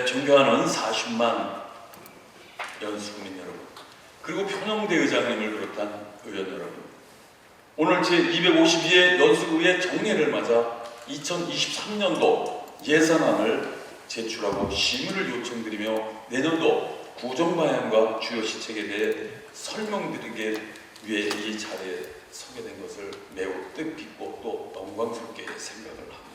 존경하는 40만 연수국민 여러분, 그리고 평영대 의장님을 비롯한 의원 여러분, 오늘 제252회 연수구의 정례를 맞아 2023년도 예산안을 제출하고 심의를 요청드리며 내년도 구정방향과 주요 시책에 대해 설명드리기 위해 이 자리에 서게 된 것을 매우 뜻깊고 또 영광스럽게 생각을 합니다.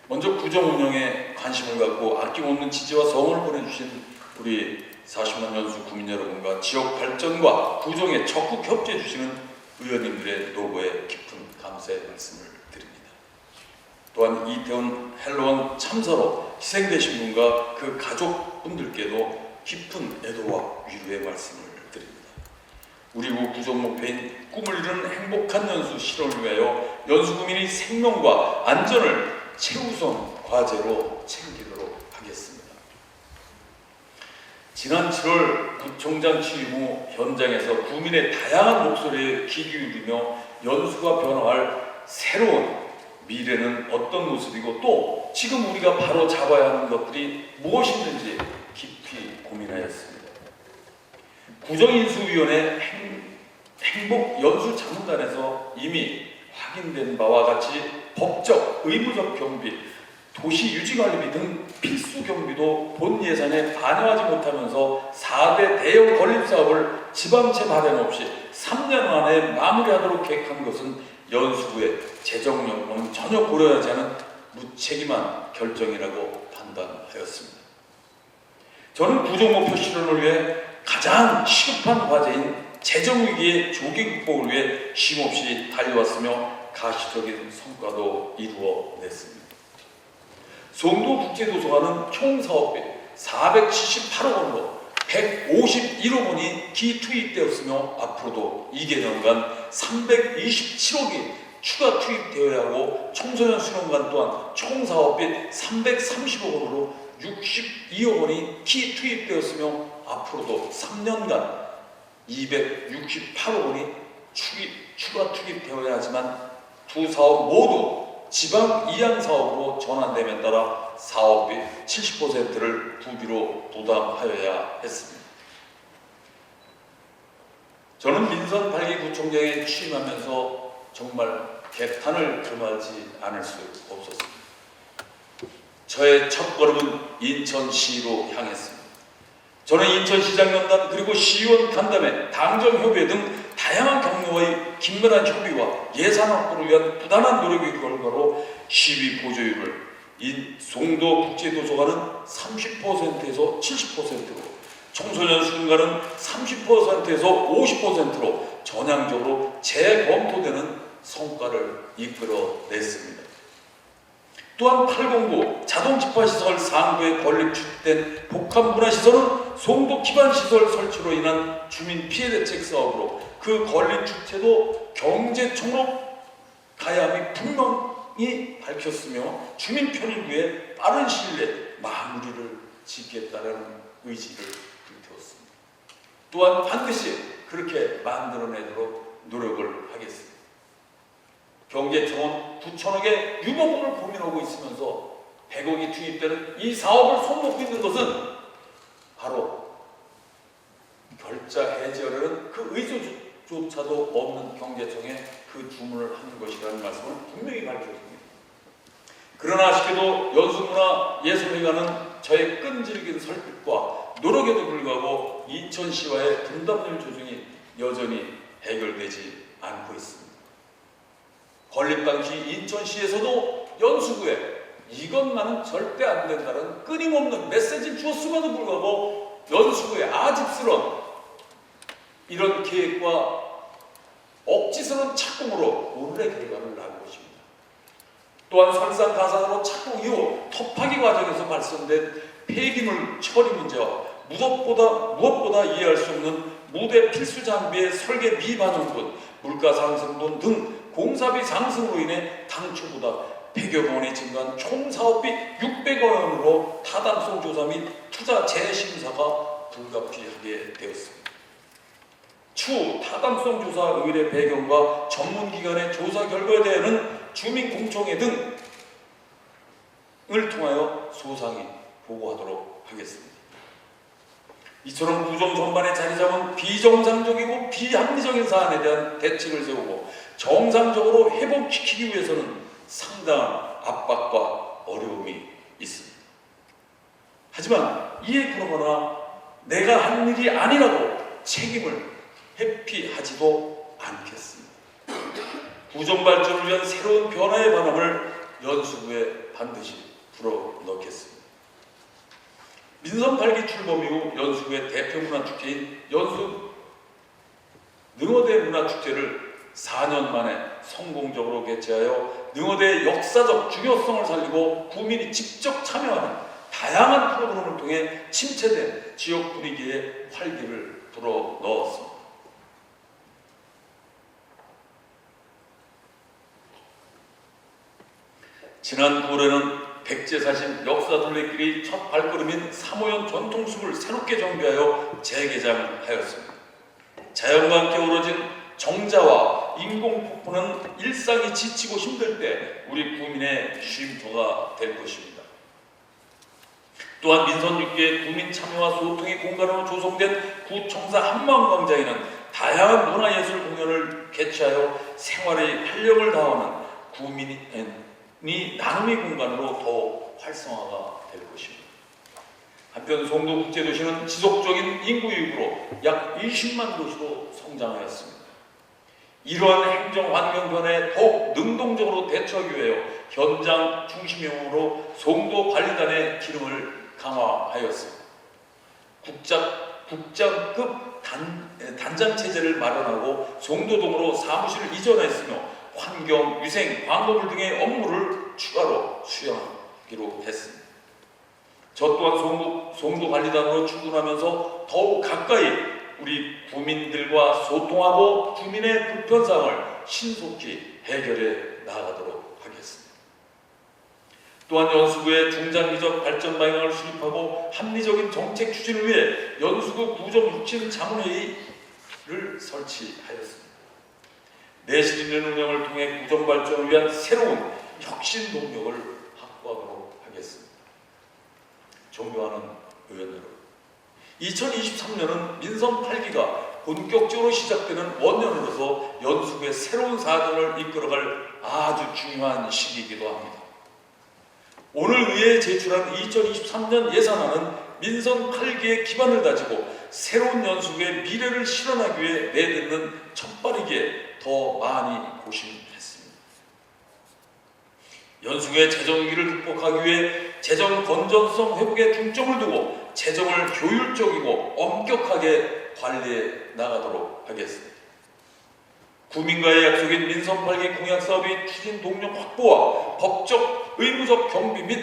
먼저 구정 운영에 관심을 갖고 아낌없는 지지와 성원을 보내주신 우리 40만 연수 구민 여러분과 지역 발전과 구정에 적극 협조해 주시는 의원님들의 노고에 깊은 감사의 말씀을 드립니다. 또한 이태원 헬로원 참사로 희생되신 분과 그 가족분들께도 깊은 애도와 위로의 말씀을 드립니다. 우리 구 구정 목표인 꿈을 이루는 행복한 연수 실현을 위하여 연수구민의 생명과 안전을 최우선 과제로 챙기도록 하겠습니다. 지난 7월 구청장 취임 후 현장에서 구민의 다양한 목소리에 귀 기울이며 연수가 변화할 새로운 미래는 어떤 모습이고 또 지금 우리가 바로 잡아야 하는 것들이 무엇인지 깊이 고민하였습니다. 구정인수위원회 행복연수자문단에서 이미 확인된 바와 같이 법적, 의무적 경비, 도시 유지관리비 등 필수 경비도 본 예산에 반영하지 못하면서 4대 대형 건립사업을 지방채 발행 없이 3년 안에 마무리하도록 계획한 것은 연수구의 재정 여건은 전혀 고려하지 않은 무책임한 결정이라고 판단하였습니다. 저는 구정 목표 실현을 위해 가장 시급한 과제인 재정위기의 조기 극복을 위해 쉼없이 달려왔으며 가시적인 성과도 이루어냈습니다. 송도국제도서관은 총 사업비 478억 원으로 151억 원이 기투입되었으며 앞으로도 2개년간 327억이 추가 투입되어야 하고 청소년 수련관 또한 총 사업비 330억 원으로 62억 원이 기투입되었으며 앞으로도 3년간 268억 원이 추가 투입되어야 하지만 두 사업 모두 지방 이양 사업으로 전환됨에 따라 사업비 70%를 부비로 부담하여야 했습니다. 저는 민선 8기 구청장에 취임하면서 정말 개탄을 금하지 않을 수 없었습니다. 저의 첫걸음은 인천시로 향했습니다. 저는 인천시장연단 그리고 시의원 간담회, 당정협의회 등 다양한 경로와의 긴밀한 협의와 예산 확보를 위한 부단한 노력의 결과로 시비 보조율을 송도국제도서관은 30%에서 70%로, 청소년 수련관은 30%에서 50%로 전향적으로 재검토되는 성과를 이끌어냈습니다. 또한 809 자동집화시설 상부에 건립 주된 복합문화시설은 송도 기반시설 설치로 인한 주민 피해대책 사업으로 그 건립 주체도 경제청으로 가야 함이 분명히 밝혔으며 주민 편의를 위해 빠른 시일 내에 마무리를 짓겠다는 의지를 불태웠습니다. 또한 반드시 그렇게 만들어내도록 노력을 하겠습니다. 경제청은 9천억의 유보금을 고민하고 있으면서 100억이 투입되는 이 사업을 손놓고 있는 것은 바로 결자 해지하려는 그 의지조차도 없는 경제청에 그 주문을 하는 것이라는 말씀을 분명히 밝혔습니다. 그러나 아쉽게도 연수문화예술회관은 저의 끈질긴 설득과 노력에도 불구하고 인천시와의 분담률 조정이 여전히 해결되지 않고 있습니다. 건립 당시 인천시에서도 연수구에 이것만은 절대 안 된다는 끊임없는 메시지를 주었음에도 불구하고 연수구의 아집스러운 이런 계획과 억지스러운 착공으로 오늘의 결과를 낳은 것입니다. 또한 설상가상으로 착공 이후 터파기 과정에서 발생된 폐기물 처리 문제와 무엇보다 이해할 수 없는 무대 필수 장비의 설계 미반영분, 물가 상승분 등 공사비 상승으로 인해 당초보다 100여 원이 증가한 총 사업비 600억 원으로 타당성 조사 및 투자 재심사가 불가피하게 되었습니다. 추후 타당성 조사 의뢰 배경과 전문기관의 조사 결과에 대해서는 주민공청회 등을 통하여 소상히 보고하도록 하겠습니다. 이처럼 구정 전반에 자리 잡은 비정상적이고 비합리적인 사안에 대한 대책을 세우고 정상적으로 회복시키기 위해서는 상당한 압박과 어려움이 있습니다. 하지만 이에 그러거나 내가 한 일이 아니라도 책임을 회피하지도 않겠습니다. 구정발전을 위한 새로운 변화의 바람을 연수구에 반드시 불어넣겠습니다. 민선 8기 출범 이후 연수구의 대표 문화축제인 연수 능어대 문화축제를 4년 만에 성공적으로 개최하여 능어대의 역사적 중요성을 살리고 구민이 직접 참여하는 다양한 프로그램을 통해 침체된 지역 분위기에 활기를 불어넣었습니다. 지난 9월에는 백제사신 역사 둘레길의 첫 발걸음인 사모연 전통숲을 새롭게 정비하여 재개장하였습니다. 자연과 함께 어우러진 정자와 인공폭포는 일상이 지치고 힘들 때 우리 구민의 쉼터가 될 것입니다. 또한 민선 6개 구민 참여와 소통의 공간으로 조성된 구청사 한마음광장에는 다양한 문화예술 공연을 개최하여 생활의 활력을 다하는 구민이 나눔의 공간으로 더 활성화가 될 것입니다. 한편 송도국제도시는 지속적인 인구 유입으로 약 20만 도시로 성장하였습니다. 이러한 행정 환경 변화에 더욱 능동적으로 대처하기 위하여 현장 중심형으로 송도관리단의 기능을 강화하였습니다. 국장급 단장 체제를 마련하고 송도동으로 사무실을 이전했으며 환경, 위생, 광고물 등의 업무를 추가로 수행하기로 했습니다. 저 또한 송도관리단으로 출근하면서 더욱 가까이 우리 구민들과 소통하고 주민의 불편사항을 신속히 해결해 나가도록 하겠습니다. 또한 연수구의 중장기적 발전 방향을 수립하고 합리적인 정책 추진을 위해 연수구 구정혁신자문회의를 설치하였습니다. 내실 있는 운영을 통해 구정 발전을 위한 새로운 혁신 동력을 확보하도록 하겠습니다. 존경하는 의원 여러분, 2023년은 민선 8기가 본격적으로 시작되는 원년으로서 연수구의 새로운 4년을 이끌어갈 아주 중요한 시기이기도 합니다. 오늘 의회에 제출한 2023년 예산안은 민선 8기의 기반을 다지고 새로운 연수구의 미래를 실현하기 위해 내딛는 첫발이기에 더 많이 고심했습니다. 연수구의 재정 위기를 극복하기 위해 재정 건전성 회복에 중점을 두고 재정을 효율적이고 엄격하게 관리해 나가도록 하겠습니다. 구민과의 약속인 민선 8기 공약사업의 추진 동력 확보와 법적, 의무적 경비 및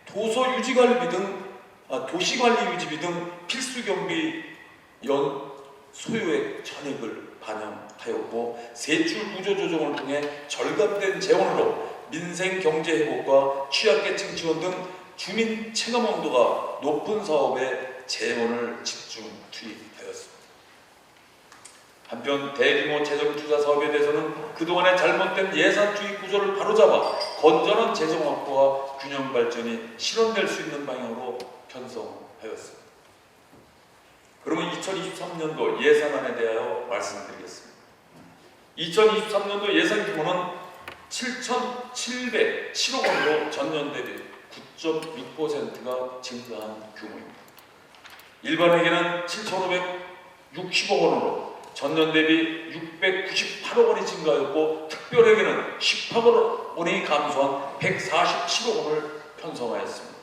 도서 유지관리 등 도시관리 유지비 등 필수 경비 소요액 전액을 반영하였고 세출 구조 조정을 통해 절감된 재원으로 민생 경제 회복과 취약계층 지원 등 주민 체감 온도가 높은 사업에 재원을 집중 투입하였습니다. 한편 대규모 재정 투자 사업에 대해서는 그동안의 잘못된 예산 투입 구조를 바로잡아 건전한 재정 확보와 균형 발전이 실현될 수 있는 방향으로 편성하였습니다. 그러면 2023년도 예산안에 대하여 말씀드리겠습니다. 2023년도 예산 규모는 7,707억 원으로 전년 대비 9.6%가 증가한 규모입니다. 일반 회계는 7,560억 원으로 전년 대비 698억 원이 증가하였고 특별 회계는 18억 원이 감소한 147억 원을 편성하였습니다.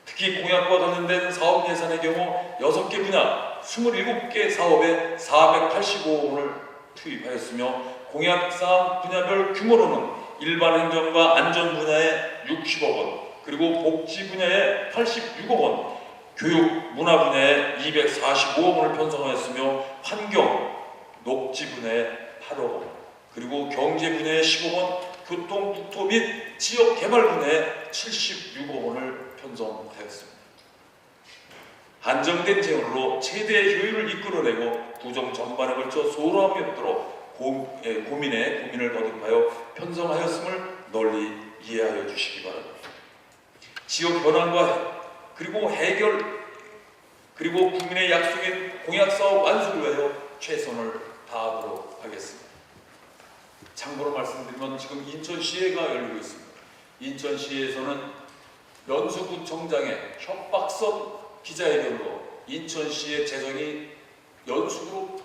특히 공약과 관련된 사업 예산의 경우 6개 분야 27개 사업에 485억 원을 투입하였으며 공약사항 분야별 규모로는 일반 행정과 안전 분야에 60억 원, 그리고 복지 분야에 86억 원, 교육, 문화 분야에 245억 원을 편성하였으며 환경, 녹지 분야에 8억 원, 그리고 경제 분야에 10억 원, 교통, 국토 및 지역 개발 분야에 76억 원을 편성하였습니다. 한정된 재원으로 최대의 효율을 이끌어내고 구정 전반에 걸쳐 소홀함이 없도록 고민의 고민을 거듭하여 편성하였음을 널리 이해하여 주시기 바랍니다. 지역 현안과 그리고 해결, 그리고 국민의 약속인 공약사업 완수를 위하여 최선을 다하도록 하겠습니다. 참고로 말씀드리면 지금 인천시회가 열리고 있습니다. 인천시에서는 연수구청장의 협박성 기자회견으로 인천시의 재정이 연수구로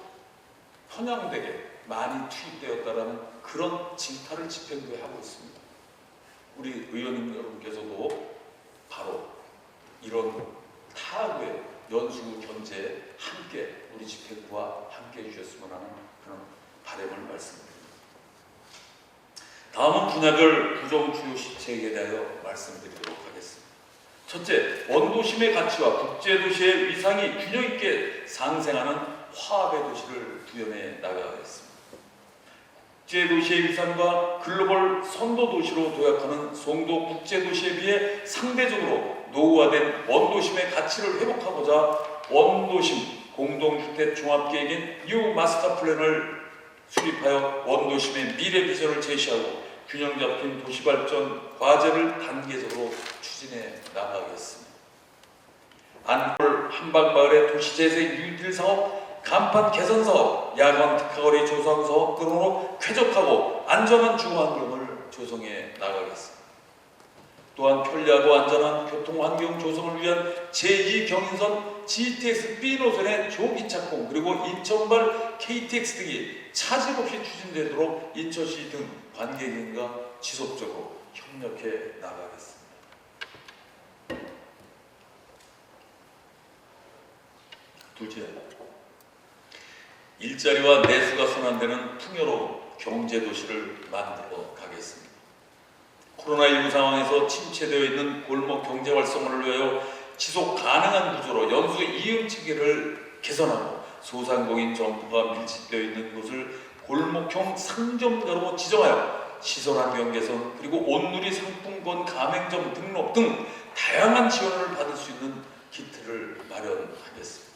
편향되게 많이 투입되었다는 그런 징타를 집행부에 하고 있습니다. 우리 의원님 여러분께서도 바로 이런 타구의 연수구 견제에 함께 우리 집행부와 함께 해주셨으면 하는 그런 바람을 말씀드립니다. 다음은 분야별 부정주요 시책에 대하여 말씀드리도록 하겠습니다. 첫째, 원도심의 가치와 국제도시의 위상이 균형 있게 상생하는 화합의 도시를 구현해 나가겠습니다. 국제도시의 위상과 글로벌 선도도시로 도약하는 송도 국제도시에 비해 상대적으로 노후화된 원도심의 가치를 회복하고자 원도심 공동주택 종합계획인 뉴 마스터 플랜을 수립하여 원도심의 미래 비전을 제시하고 균형 잡힌 도시발전 과제를 단계적으로 추진해 나가겠습니다. 안골 한방마을의 도시재생 뉴딜 사업, 간판 개선 사업, 야간 특화거리 조성 사업 등으로 쾌적하고 안전한 주거환경을 조성해 나가겠습니다. 또한 편리하고 안전한 교통환경 조성을 위한 제2경인선 GTX B 노선의 조기착공 그리고 인천발 KTX 등이 차질 없이 추진되도록 인천시 등 관계기관과 지속적으로 협력해 나가겠습니다. 둘째, 일자리와 내수가 순환되는 풍요로운 경제도시를 만들어 가겠습니다. 코로나19 상황에서 침체되어 있는 골목 경제 활성화를 위하여 지속 가능한 구조로 연수 이음 체계를 개선하고 소상공인 점포가 밀집되어 있는 곳을 골목형 상점가로 지정하여 시설환경 개선 그리고 온누리 상품권 가맹점 등록 등 다양한 지원을 받을 수 있는 기틀을 마련하겠습니다.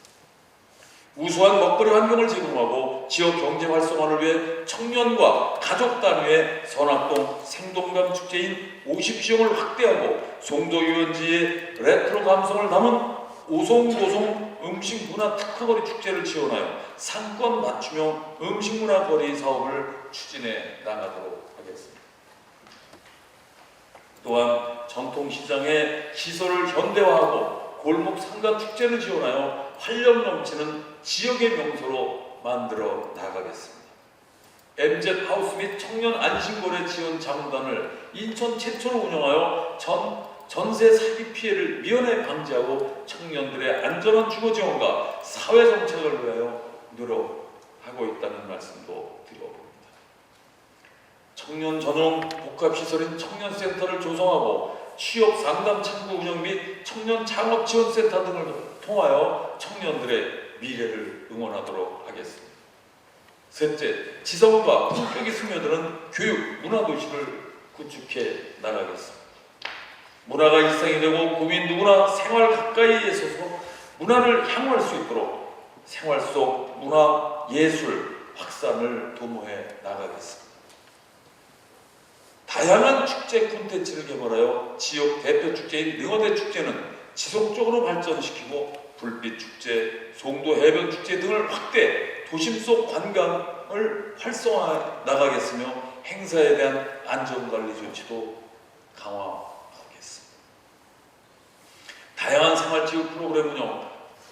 우수한 먹거리 환경을 제공하고 지역 경제 활성화를 위해 청년과 가족 단위의 선악동 생동감 축제인 50지형을 확대하고 송도 유원지의 레트로 감성을 담은 오송도송 음식문화 특화거리 축제를 지원하여 상권 맞춤형 음식문화거리 사업을 추진해 나가도록 하겠습니다. 또한 전통시장의 시설을 현대화하고 골목 상가 축제를 지원하여 활력 넘치는 지역의 명소로 만들어 나가겠습니다. MZ 하우스 및 청년 안심거래 지원 자문단을 인천 최초로 운영하여 전세 사기 피해를 미연에 방지하고 청년들의 안전한 주거 지원과 사회 정책을 위하여 노력하고 있다는 말씀도 드려봅니다. 청년 전용 복합시설인 청년센터를 조성하고 취업 상담 창구 운영 및 청년 창업 지원센터 등을 통하여 청년들의 미래를 응원하도록 하겠습니다. 셋째, 지성과 품격이 스며드는 교육, 문화도시를 구축해 나가겠습니다. 문화가 일상이 되고 국민 누구나 생활 가까이에 서서 문화를 향유할 수 있도록 생활 속 문화, 예술 확산을 도모해 나가겠습니다. 다양한 축제 콘텐츠를 개발하여 지역 대표 축제인 능어대 축제는 지속적으로 발전시키고 불빛 축제, 송도 해변 축제 등을 확대, 도심 속 관광을 활성화해 나가겠으며 행사에 대한 안전관리 조치도 강화하겠습니다. 다양한 생활체육 프로그램 운영,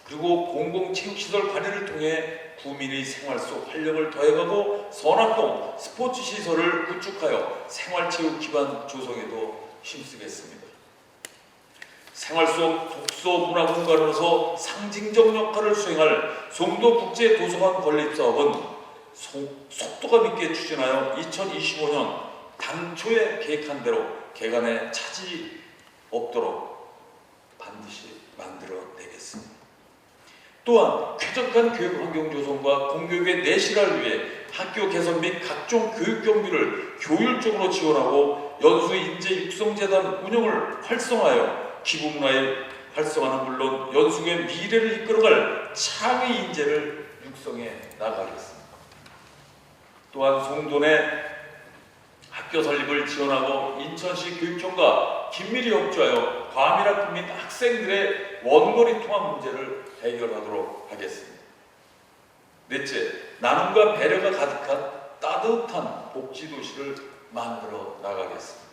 그리고 공공체육시설 관리를 통해 구민의 생활 속 활력을 더해가고 선악동 스포츠시설을 구축하여 생활체육 기반 조성에도 힘쓰겠습니다. 생활 속 독서 문화 공간으로서 상징적 역할을 수행할 송도국제도서관 건립사업은 속도감 있게 추진하여 2025년 당초에 계획한 대로 개관에 차질이 없도록 반드시 만들어내겠습니다. 또한 쾌적한 교육 환경 조성과 공교육의 내실화를 위해 학교 개선 및 각종 교육 경비를 효율적으로 지원하고 연수 인재 육성재단 운영을 활성화하여 기부문화의 활성화는 물론 연수의 미래를 이끌어갈 창의 인재를 육성해 나가겠습니다. 또한 송도 내 학교 학교 설립을 지원하고 인천시 교육청과 긴밀히 협조하여 과밀학급 및 학생들의 원거리 통학 문제를 해결하도록 하겠습니다. 넷째, 나눔과 배려가 가득한 따뜻한 복지도시를 만들어 나가겠습니다.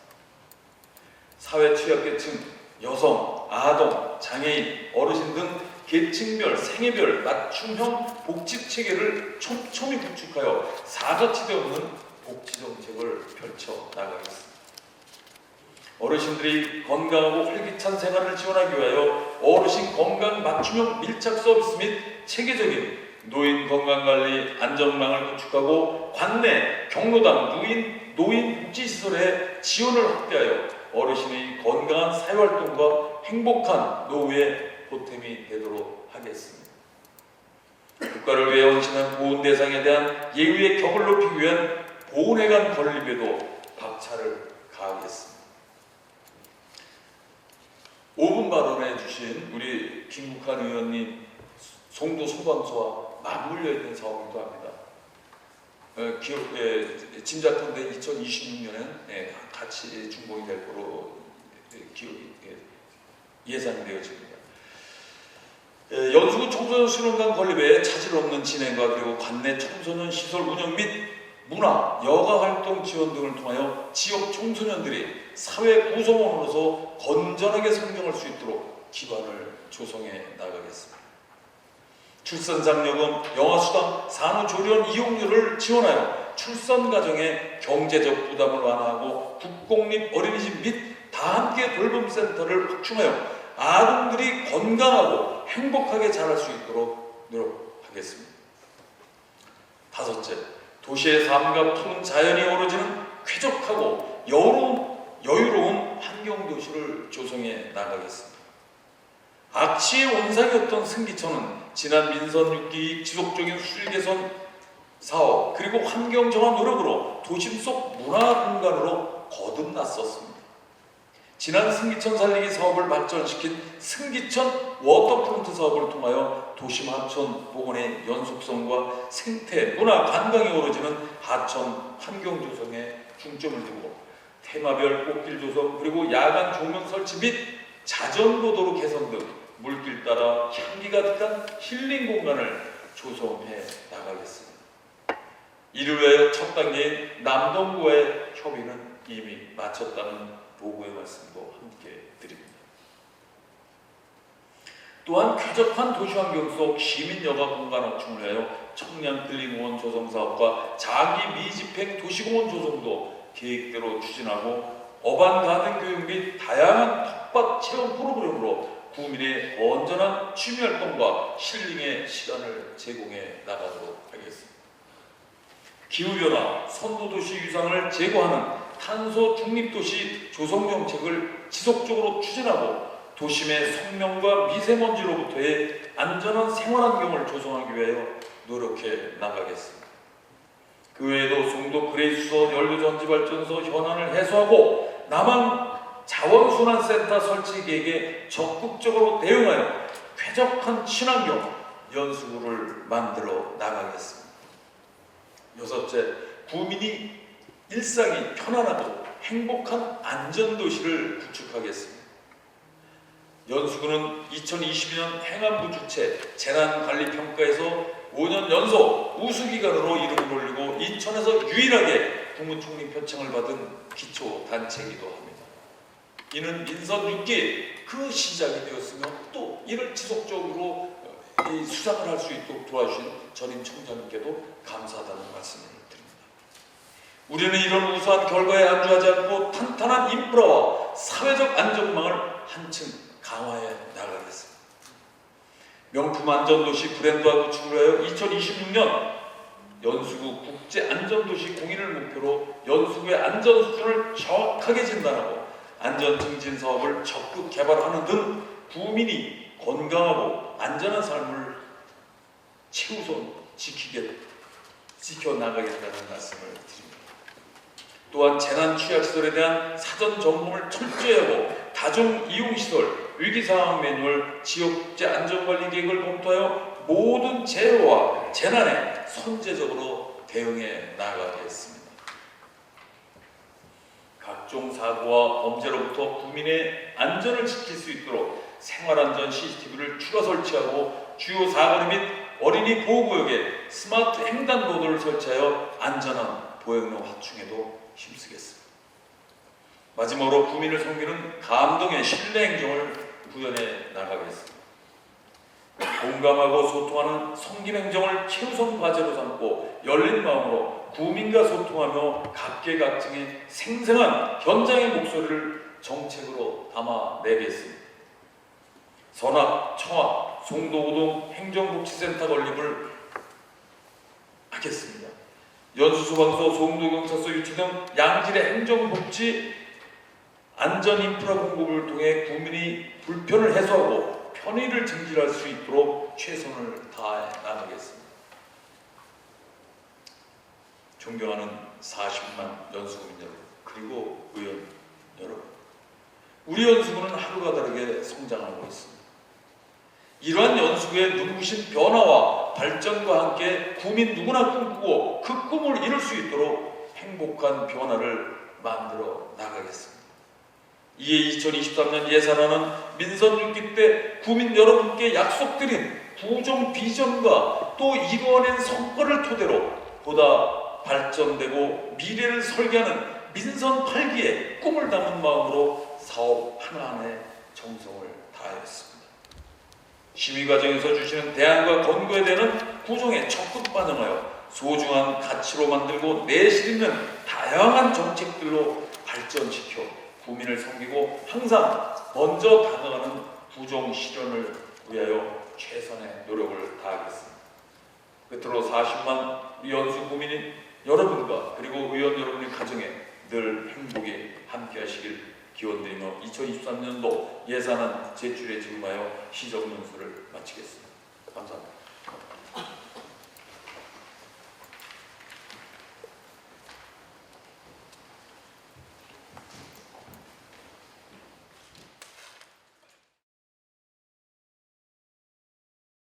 사회 취약계층, 여성, 아동, 장애인, 어르신 등 계층별, 생애별 맞춤형 복지체계를 촘촘히 구축하여 사각지대 없는 복지정책을 펼쳐 나가겠습니다. 어르신들이 건강하고 활기찬 생활을 지원하기 위하여 어르신 건강 맞춤형 밀착 서비스 및 체계적인 노인 건강관리 안전망을 구축하고 관내, 경로당, 노인 복지시설의 지원을 확대하여 어르신의 건강한 사회활동과 행복한 노후의 보탬이 되도록 하겠습니다. 국가를 위해 헌신한 보훈 대상에 대한 예우의 격을 높이기 위한 보훈회관 건립에도 박차를 가하겠습니다. 5분 발언해 주신 우리 김국환 의원님 송도 소방서와 맞물려 있는 사업이기도 합니다. 짐작컨대 2026년엔 같이 준공이 될 거로 예상되어집니다. 연수구 청소년 수련관 건립에 차질 없는 진행과 그리고 관내 청소년 시설 운영 및 문화, 여가 활동 지원 등을 통하여 지역 청소년들이 사회 구성원으로서 건전하게 성장할 수 있도록 기반을 조성해 나가겠습니다. 출산장려금, 영아수당, 산후조리원 이용료를 지원하여 출산 가정의 경제적 부담을 완화하고 국공립 어린이집 및 다함께 돌봄센터를 확충하여 아동들이 건강하고 행복하게 자랄 수 있도록 노력하겠습니다. 다섯째, 도시의 삶과 푸른 자연이 어우러지는 쾌적하고 여유로운 환경도시를 조성해 나가겠습니다. 악취의 원상이었던 승기천은 지난 민선 6기 지속적인 수질 개선 사업 그리고 환경 정화 노력으로 도심 속 문화 공간으로 거듭났었습니다. 지난 승기천 살리기 사업을 발전시킨 승기천 워터프론트 사업을 통하여 도심 하천 복원의 연속성과 생태, 문화, 관광이 어우러지는 하천 환경 조성에 중점을 두고 테마별 꽃길 조성 그리고 야간 조명 설치 및 자전거 도로 개선 등 물길 따라 향기 가득한 힐링 공간을 조성해 나가겠습니다. 이를 위하여 첫 단계인 남동구와의 협의는 이미 마쳤다는 보고의 말씀도 함께 드립니다. 또한 쾌적한 도시환경 속 시민여가 공간 확충을 위하여 청량 힐링공원 조성 사업과 장기 미집행 도시공원 조성도 계획대로 추진하고 어반 가든 교육 및 다양한 텃밭 체험 프로그램으로 구민의 건전한 취미활동과 힐링의 시간을 제공해 나가도록 하겠습니다. 기후변화, 선도도시 유상을 제고하는 탄소 중립도시 조성정책을 지속적으로 추진하고 도심의 성명과 미세먼지로부터의 안전한 생활환경을 조성하기 위하여 노력해 나가겠습니다. 그 외에도 송도 그레이수소 연료전지발전소 현안을 해소하고 남한 자원순환센터 설치 계획에 적극적으로 대응하여 쾌적한 친환경 연수구를 만들어 나가겠습니다. 여섯째, 구민이 일상이 편안하고 행복한 안전도시를 구축하겠습니다. 연수구는 2022년 행안부 주최 재난관리평가에서 5년 연속 우수기관으로 이름을 올리고 인천에서 유일하게 국무총리 표창을 받은 기초단체이기도 합니다. 이는 민선 6기 그 시작이 되었으며 또 이를 지속적으로 수상을 할 수 있도록 도와주신 전임 총장님께도 감사하다는 말씀을 드립니다. 우리는 이런 우수한 결과에 안주하지 않고 탄탄한 인프라와 사회적 안전망을 한층 강화해 나가겠습니다. 명품 안전도시 브랜드화 구축을 하여 2026년 연수구 국제안전도시 공인을 목표로 연수구의 안전 수준을 정확하게 진단하고 안전 증진 사업을 적극 개발하는 등 구민이 건강하고 안전한 삶을 최우선 지켜나가겠다는 말씀을 드립니다. 또한 재난 취약시설에 대한 사전 점검을 철저히 하고 다중 이용시설, 위기상황 매뉴얼, 지역국제 안전관리 계획을 검토하여 모든 재해와 재난에 선제적으로 대응해 나가겠습니다. 각종 사고와 범죄로부터 국민의 안전을 지킬 수 있도록 생활안전 CCTV를 추가 설치하고 주요 사거리 및 어린이 보호구역에 스마트 횡단보도를 설치하여 안전한 보행로 확충에도 힘쓰겠습니다. 마지막으로 국민을 섬기는 감동의 신뢰 행정을 구현해 나가겠습니다. 공감하고 소통하는 섬김 행정을 최우선 과제로 삼고 열린 마음으로 국민과 소통하며 각계각층의 생생한 현장의 목소리를 정책으로 담아내겠습니다. 선악, 청악, 송도고동 행정복지센터 건립을 하겠습니다. 연수소방서, 송도경찰서 유치 등 양질의 행정복지 안전인프라 공급을 통해 국민이 불편을 해소하고 편의를 증진할 수 있도록 최선을 다해 나가겠습니다. 존경하는 40만 연수구민 여러분, 그리고 의원 여러분, 우리 연수구는 하루가 다르게 성장하고 있습니다. 이러한 연수구의 눈부신 변화와 발전과 함께 국민 누구나 꿈꾸고 그 꿈을 이룰 수 있도록 행복한 변화를 만들어 나가겠습니다. 이에 2023년 예산안은 민선 6기 때 국민 여러분께 약속드린 구정 비전과 또 이루어낸 성과를 토대로 보다 발전되고 미래를 설계하는 민선 8기의 꿈을 담은 마음으로 사업 하나하나에 정성을 다했습니다. 시위 과정에서 주시는 대안과 권고에 대한 구정에 적극 반응하여 소중한 가치로 만들고 내실 있는 다양한 정책들로 발전시켜 국민을 섬기고 항상 먼저 다가가는 구정 실현을 위하여 최선의 노력을 다하겠습니다. 끝으로 40만 연수 국민인 여러분과 그리고 의원 여러분의 가정에 늘 행복이 함께하시길 기원드리며 2023년도 예산안 제출에 증임하여 시정연수를 마치겠습니다. 감사합니다.